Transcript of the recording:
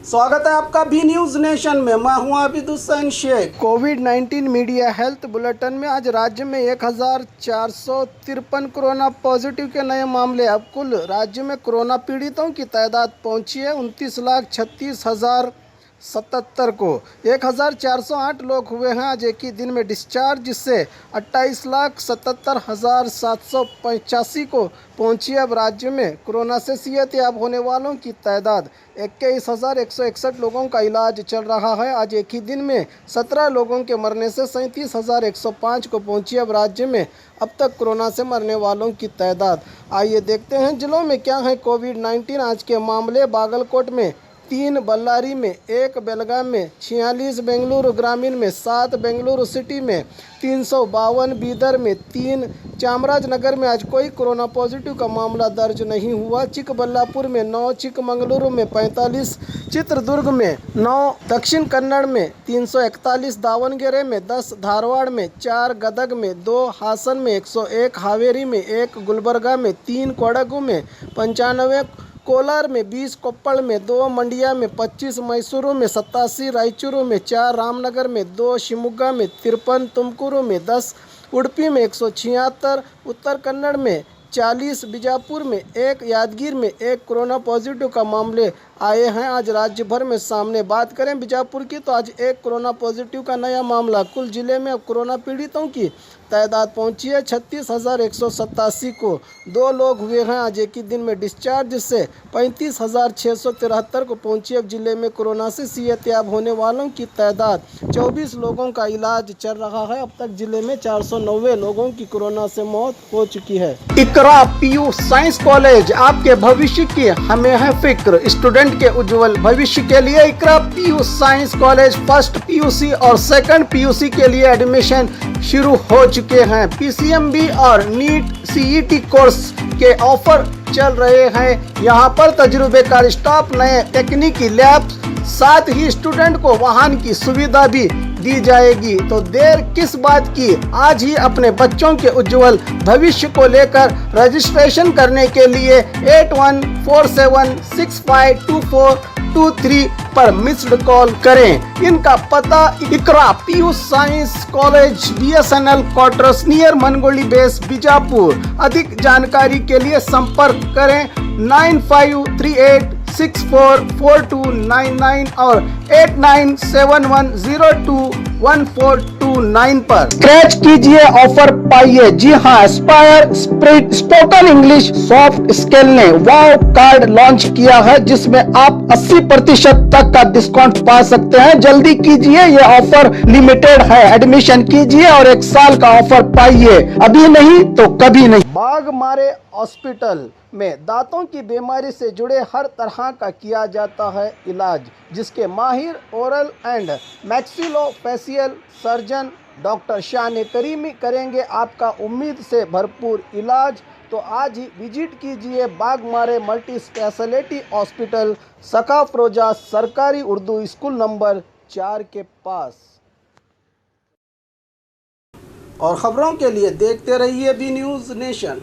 स्वागत है आपका बी न्यूज़ नेशन में। मैं हूं आबिद हुसैन शेख। कोविड-19 मीडिया हेल्थ बुलेटिन में आज राज्य में 1453 कोरोना पॉजिटिव के नए मामले। अब कुल राज्य में कोरोना पीड़ितों की तादाद पहुंची है 29,36,077 को। 1408 लोग हुए हैं आज एक ही दिन में डिस्चार्ज, जिससे 28,77,785 को पहुंची। अब राज्य में कोरोना से सेहतयाब होने वालों की तादाद 21,161 लोगों का इलाज चल रहा है। आज एक ही दिन में 17 लोगों के मरने से 37,105 को पहुंची। अब राज्य में अब तक कोरोना से मरने वालों की तादाद। आइए देखते हैं जिलों में क्या है कोविड-19 आज के मामले। बागलकोट में 3, बल्लारी में 1, बेलगाम में 46, बेंगलुरु ग्रामीण में 7, बेंगलुरु सिटी में 352, बीदर में 3, चामराजनगर में आज कोई कोरोना पॉजिटिव का मामला दर्ज नहीं हुआ। चिकबल्लापुर में 9, चिकमंगलुरु में 45, चित्रदुर्ग में 9, दक्षिण कन्नड़ में 341, दावणगेरे में 10, धारवाड़ में 4, गदग में 2, हासन में 101, हावेरी में 1, गुलबर्गा में 3, कोडगु में 95, कोलार में 20, कोप्पल में 2, मंडिया में 25, मैसूरू में 87, रायचूरू में 4, रामनगर में 2, शिवमोगा में 53, तुमकुरू में 10, उडुपी में 176, उत्तर कन्नड़ में 40, बीजापुर में 1, यादगीर में 1 कोरोना पॉजिटिव का मामले आए हैं आज राज्य भर में सामने। बात करें बीजापुर की तो आज 1 कोरोना पॉजिटिव का नया मामला। कुल जिले में अब कोरोना पीड़ितों की तादाद पहुंची है 36,187 को। 2 लोग हुए हैं आज एक ही दिन में डिस्चार्ज, जिससे 35,673 को पहुंची। अब जिले में कोरोना से सेहतयाब होने वालों की तादाद 24 लोगों का इलाज चल रहा है। अब तक जिले में 490 लोगों की कोरोना से मौत हो चुकी है। इकरा पीयू साइंस कॉलेज, आपके भविष्य की हमें है फिक्र। स्टूडेंट के उज्जवल भविष्य के लिए Iqra PU science college first PUC और सेकंड पीयूसी के लिए एडमिशन शुरू हो चुके हैं। पीसीएमबी और नीट सीईटी कोर्स के ऑफर चल रहे हैं। यहाँ पर तजुर्बेकार स्टाफ, नए तकनीकी लैब, साथ ही स्टूडेंट को वाहन की सुविधा भी दी जाएगी। तो देर किस बात की, आज ही अपने बच्चों के उज्जवल भविष्य को लेकर रजिस्ट्रेशन करने के लिए 8147652423 पर मिस्ड कॉल करें। इनका पता Iqra PU science college, BSNL quarters near Mangoli base, Bijapur. अधिक जानकारी के लिए संपर्क करें 9538644299 और 8971021429 पर। स्क्रैच कीजिए, ऑफर पाइए। जी हाँ, Aspire spirit spoken English soft skill ने वाव कार्ड लॉन्च किया है, जिसमें आप 80% तक का डिस्काउंट पा सकते हैं। जल्दी कीजिए, ये ऑफर लिमिटेड है। एडमिशन कीजिए और 1 साल का ऑफर पाइए, अभी नहीं तो कभी नहीं। बाघमारे हॉस्पिटल में दांतों की बीमारी से जुड़े हर तरह का किया जाता है इलाज, जिसके माहिर oral and maxillofacial surgeon doctor शान करीमी करेंगे आपका उम्मीद से भरपूर इलाज। तो आज ही विजिट कीजिए बाघमारे मल्टी स्पेशलिटी हॉस्पिटल, सकाफरोजा सरकारी उर्दू स्कूल नंबर 4 के पास। और खबरों के लिए देखते रहिए बी न्यूज़ नेशन।